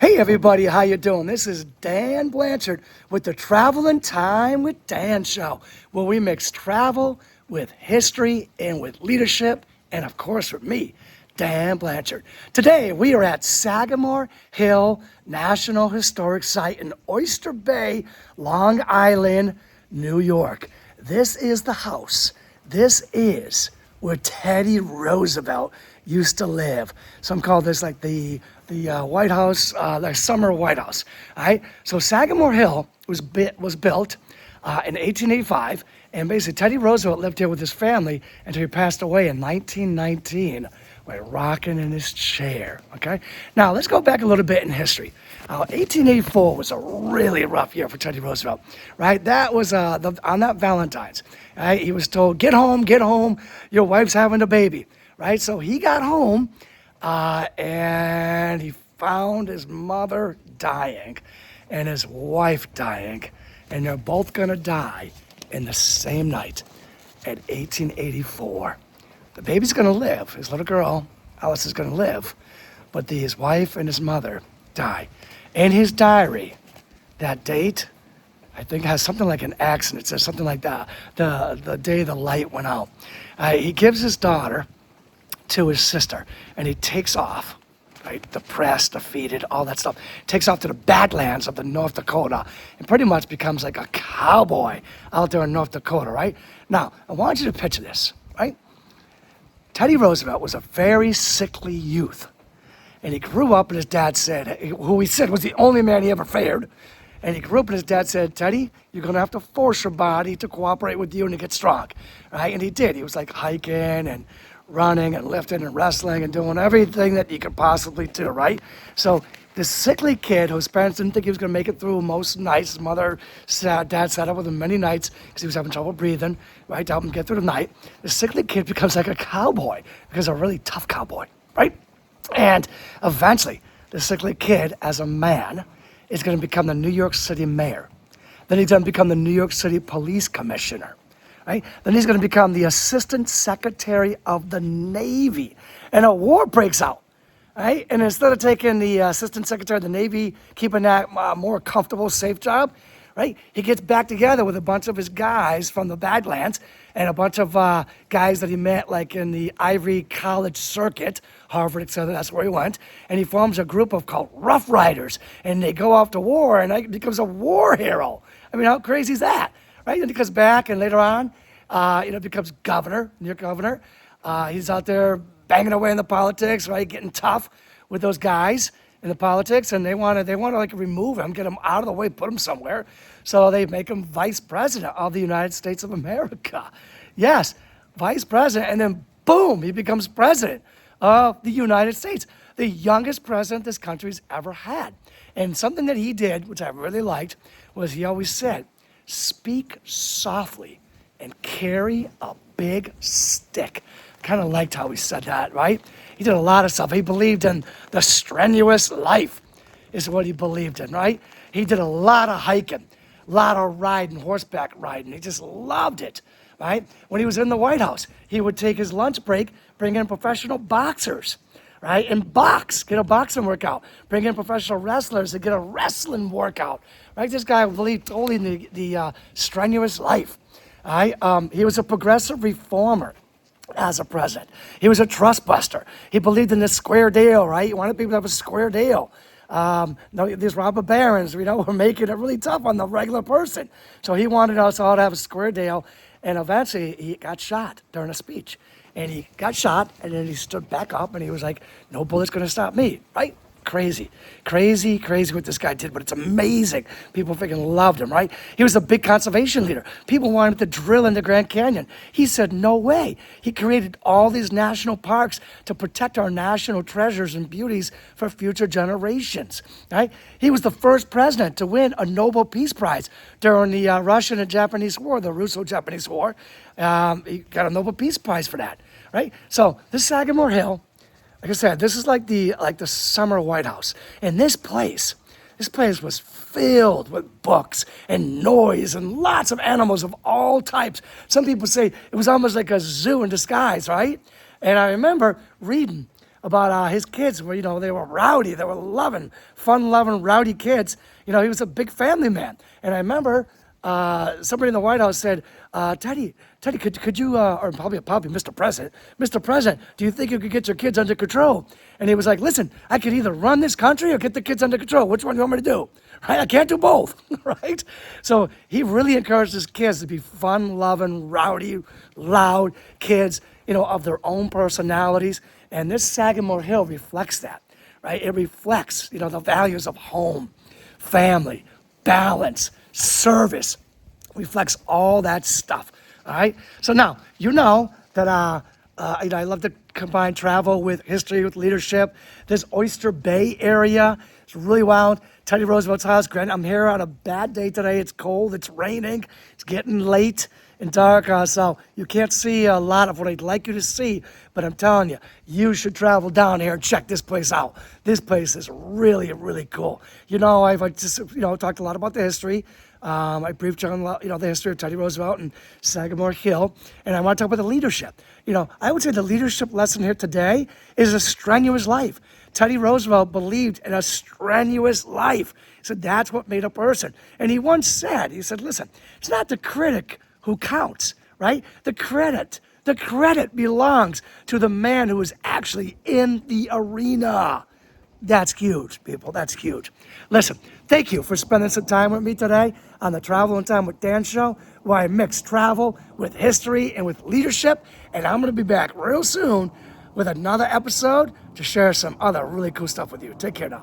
Hey everybody, how you doing? This is Dan Blanchard with the Traveling Time with Dan show, where we mix travel with history and with leadership, and of course with me, Dan Blanchard. Today we are at Sagamore Hill National Historic Site in Oyster Bay, Long Island, New York. This is the house. This is where Teddy Roosevelt used to live. Some call this like the White House, the summer White House. All right. So Sagamore Hill was built in 1885, and basically Teddy Roosevelt lived here with his family until he passed away in 1919 by rocking in his chair. Okay. Now let's go back a little bit in history. 1884 was a really rough year for Teddy Roosevelt. Right. That was on that Valentine's. Right. He was told, get home, your wife's having a baby. Right. So he got home. And he found his mother dying and his wife dying, and they're both gonna die in the same night at 1884. The baby's gonna live, his little girl, Alice, is gonna live, but his wife and his mother die. In his diary, that date, I think, has something like an accident. It says something like that, the day the light went out. He gives his daughter to his sister, and he takes off, right? Depressed, defeated, all that stuff. Takes off to the Badlands of the North Dakota and pretty much becomes like a cowboy out there in North Dakota, right? Now, I want you to picture this, right? Teddy Roosevelt was a very sickly youth, and he grew up, and his dad said, who he said was the only man he ever feared, and he grew up, and his dad said, Teddy, you're going to have to force your body to cooperate with you and to get strong, right? And he did. He was like hiking and running and lifting and wrestling and doing everything that you could possibly do, right? So this sickly kid whose parents didn't think he was going to make it through most nights, dad sat up with him many nights because he was having trouble breathing, right, to help him get through the night. This sickly kid becomes like a cowboy, because a really tough cowboy, right? And eventually, the sickly kid, as a man, is going to become the New York City mayor. Then he's going to become the New York City police commissioner. Right? Then he's going to become the Assistant Secretary of the Navy. And a war breaks out. Right? And instead of taking the Assistant Secretary of the Navy, keeping that more comfortable, safe job, right? He gets back together with a bunch of his guys from the Badlands and a bunch of guys that he met like in the Ivy College circuit, Harvard, etc. That's where he went. And he forms a group called Rough Riders. And they go off to war, and he becomes a war hero. I mean, how crazy is that? Right, and he comes back, and later on, becomes governor, New York governor. He's out there banging away in the politics, right, getting tough with those guys in the politics, and they want to like remove him, get him out of the way, put him somewhere. So they make him vice president of the United States of America. Yes, vice president, and then boom, he becomes president of the United States, the youngest president this country's ever had. And something that he did, which I really liked, was he always said, speak softly and carry a big stick. Kind of liked how he said that, right? He did a lot of stuff. He believed in the strenuous life is what he believed in, right? He did a lot of hiking, a lot of riding, horseback riding. He just loved it, right? When he was in the White House, he would take his lunch break, bring in professional boxers, right? And get a boxing workout. Bring in professional wrestlers to get a wrestling workout, right? This guy believed totally in the strenuous life, right? He was a progressive reformer as a president. He was a trust buster. He believed in the square deal, right? He wanted people to have a square deal. These robber barons, were making it really tough on the regular person. So he wanted us all to have a square deal, and eventually he got shot during a speech. And he got shot, and then he stood back up, and he was like, no bullet's going to stop me, right? Crazy what this guy did, but it's amazing. People freaking loved him, right? He was a big conservation leader. People wanted to drill in the Grand Canyon. He said, no way. He created all these national parks to protect our national treasures and beauties for future generations, right? He was the first president to win a Nobel Peace Prize during the Russian and Japanese War, the Russo-Japanese War. He got a Nobel Peace Prize for that, right? So this Sagamore Hill, like I said, this is like the summer White House. And this place was filled with books and noise and lots of animals of all types. Some people say it was almost like a zoo in disguise, right? And I remember reading about his kids were, they were rowdy. They were fun-loving, rowdy kids. He was a big family man. And I remember somebody in the White House said, Teddy, could you, or probably Mr. President, do you think you could get your kids under control? And he was like, listen, I could either run this country or get the kids under control. Which one do you want me to do? Right? I can't do both, right? So he really encouraged his kids to be fun-loving, rowdy, loud kids, of their own personalities. And this Sagamore Hill reflects that, right? It reflects, the values of home, family, balance, service, reflects all that stuff, all right? So now, that I love to combine travel with history, with leadership. This Oyster Bay area is really wild. Teddy Roosevelt's house. Granted, I'm here on a bad day today. It's cold, it's raining, it's getting late and dark, so you can't see a lot of what I'd like you to see, but I'm telling you, you should travel down here and check this place out. This place is really, really cool. I've just, talked a lot about the history. I briefed on, the history of Teddy Roosevelt and Sagamore Hill, and I want to talk about the leadership. I would say the leadership lesson here today is a strenuous life. Teddy Roosevelt believed in a strenuous life. He said that's what made a person. And he once said, listen, it's not the critic who counts, right? The credit belongs to the man who is actually in the arena. That's huge, people. That's huge. Listen, thank you for spending some time with me today on the Travel and Time with Dan show, where I mix travel with history and with leadership. And I'm going to be back real soon with another episode to share some other really cool stuff with you. Take care now.